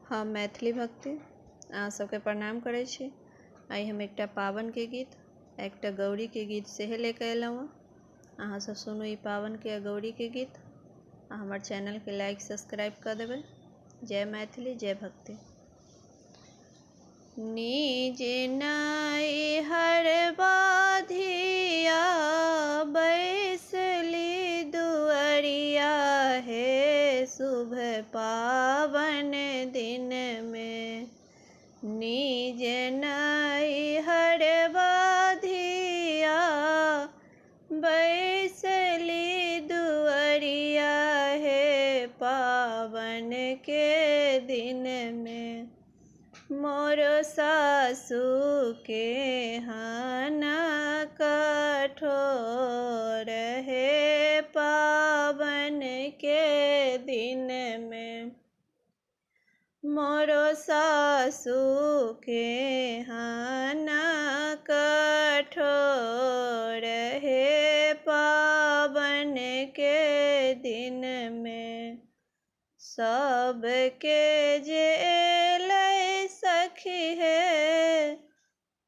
हम मैथिली भक्ति अहाँ सबके प्रणाम करै छी। आइ हम एकटा पावनके गीत एकटा गौरीके गीत सेहे लेके अयलहुँ हँ। अहाँ सब सुनू ई पावनके आ गौरीके गीत आ हमर चैनलके लाइक सब्सक्राइब कऽ देबै। जय मैथिली जय भक्ति। निज नैहर बाधिया बैसली दुअरिया हे शुभ पावन दिन में। निज नैहर बाधिया बैसली दुअरिया हे पावन के दिन में। मोर सासू के हाना कठोर है पावन के दिन में। मोर सासू के हाना कठोर है पावन के दिन में। सबके जे सखी है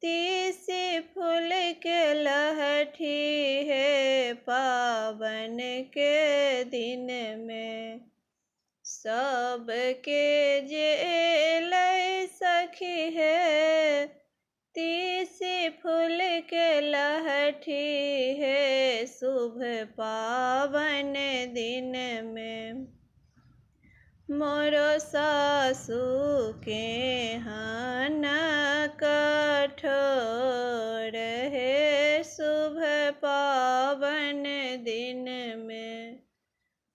तीसी फूल के लहठी है पावन के दिन में। सबके जे सखी है तीसी फूल के लहठी है शुभ पावन दिन में। मोर सासू के हाना कठोर है शुभ पावन दिन में।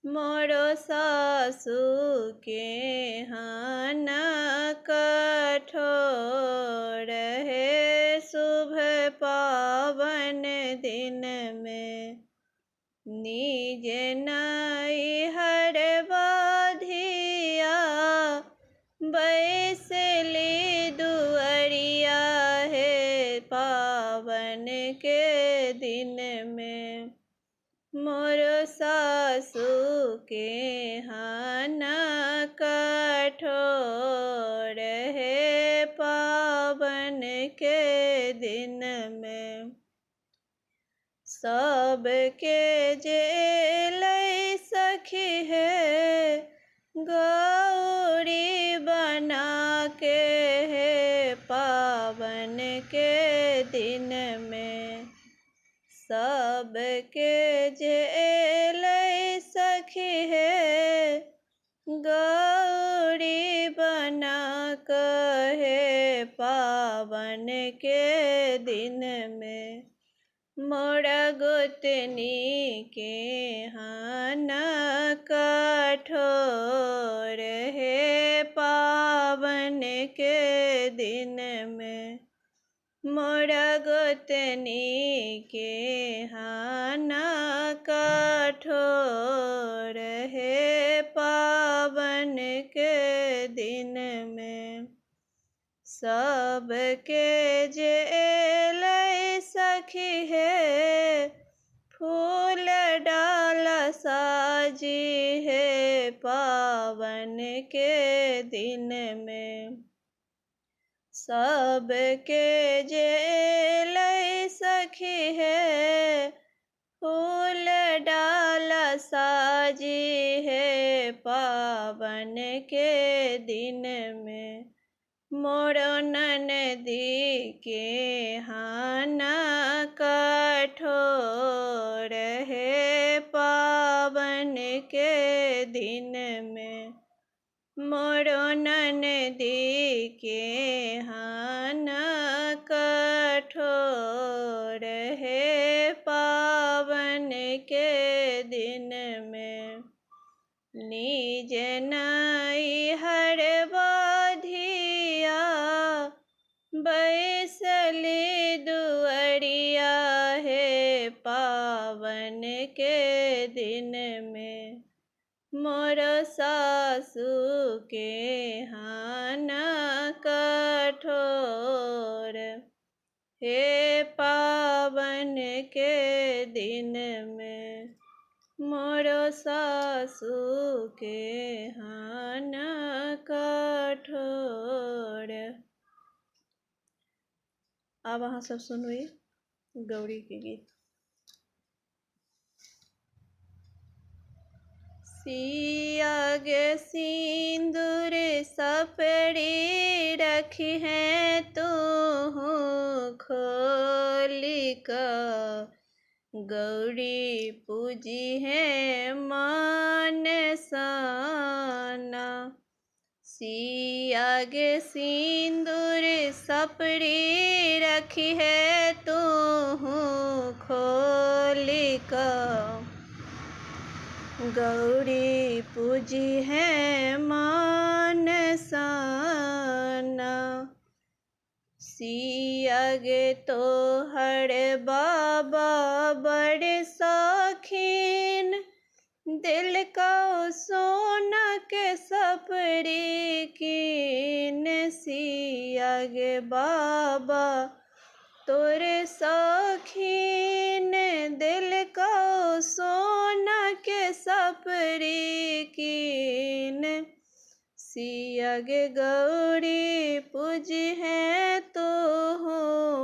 मोर सासू के हाना कठोर है शुभ पावन दिन में। निज नैहर बाधिया बैसली दुअरिया है पावन के दिन में। मोर सासू के हाना कठोर है पावन के दिन में। सबके जे सखी है गौरी बना के है पावन के दिन में। सबके जे सखी है गौरी बना के है पावन के दिन में। मोरा गोतनी के हाना कठोर है पावन के दिन में। मोरा गोतनी के हाना कठोर है पावन के दिन में। सबके जे सखी है फूल डाल साजी है पावन के दिन में। सबके जे सखी है फूल डाल साजी है पावन के दिन में। मोर ननदी के हाना कठोर है पावन के दिन में। मोर ननदी के हाना कठोर है पावन के दिन में। निज नैहर बाधिया बैसली दुअरिया है पावन के दिन में। मोर सासू के हाना कठोर हे पावन के दिन में। मोर सासू के हाना कठोर अब अहाँ सब सुनबे गौरी के गीत। सिया गे सिंदूर सपड़ी रखी है तू खोली का, गौरी पूजी है मान साना। सिया गे सिंदूर सपड़ी रखी है तू खोली का, गौरी पूजी है मान साना। सिया गे तो हर बाबा बड़े शौकीन, दिल का सोना के सपड़ी कीन। सिया गे बाबा तोरे शौकीन, दिल का सोना के सपड़ी कीन। सिया गे गौरी पूजी है तो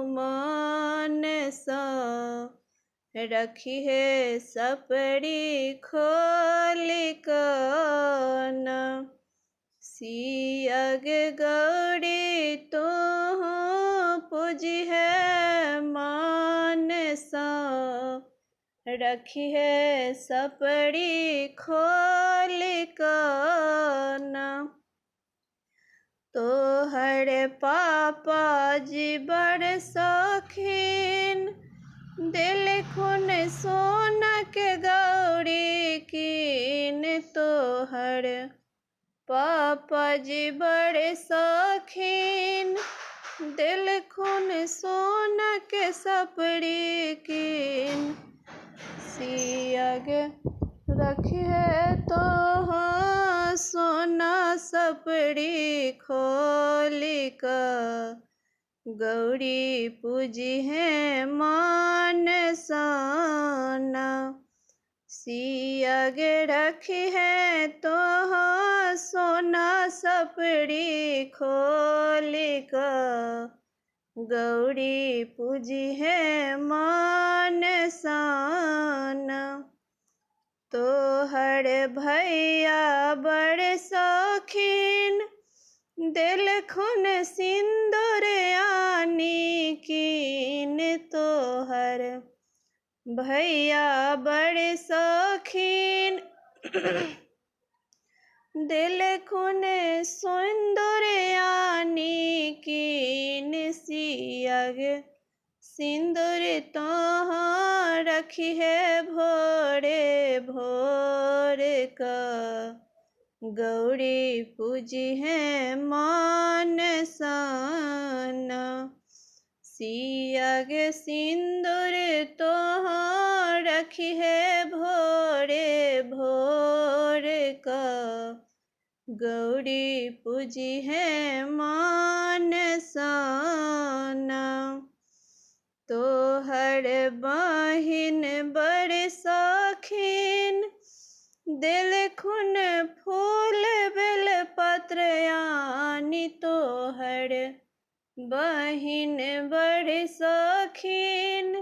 मान सा, रखी है सपड़ी खोली काना। सिया गे गौरी तो पूजी है मान सा, रखी है सपड़ी खोली काना। तो हर पापा जी बड़ शौकीन, दिल खून सोना के गौरी कीन। तो हर पापा जी बड़े शौकीन, दिल खून सोना के सपड़ी कीन। सिया गे रखी है तो सोना सपड़ी खोली का, गौरी पूजी है मान साना। सिया गे रखी है तो सोना सपड़ी खोली का, गौरी पूजी है मान साना। तो हर भैया बड़ शौकीन, दिल खून सिंदूर आनी कीन। तो हर भैया बड़ शौकीन, दिल खून सिंदूर आनी कीन। सिया गे सिंदूर तो रखी है भोरे भोर का, गौरी पूजी है मान साना। सिया गे सिंदूर तो रखी है भोरे भोर का, गौरी पूजी है मान साना। तो हर बहिन बड़ शौकीन, दिल खून फूल बेल पत्र आनी। तो हर बहिन बड़ शौकीन,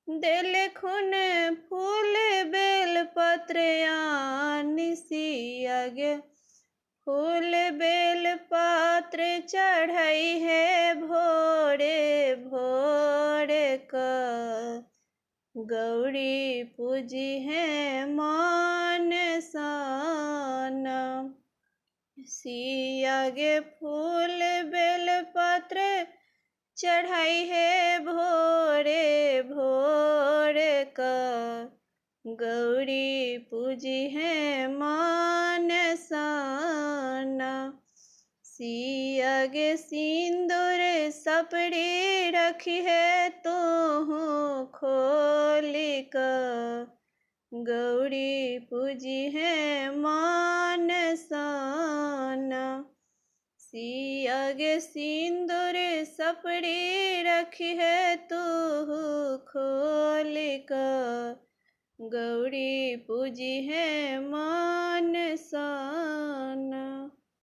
दिल खून फूल बेल पत्र आनी। सिया गे फूल बेल पत्र चढ़ाई है भोरे भोर का, गौरी पूजी है मान साना। सिया गे फूल बेल पत्र चढ़ाई है भोरे भोर का, गौरी पूजी है मान साना। सिया गे सिंदूर सपड़ी रखी है तो खोली का, गौरी पूजी है मान साना। सिया गे सिंदूर सपड़ी रखी है तू खोली का, गौरी पूजी है मान साना।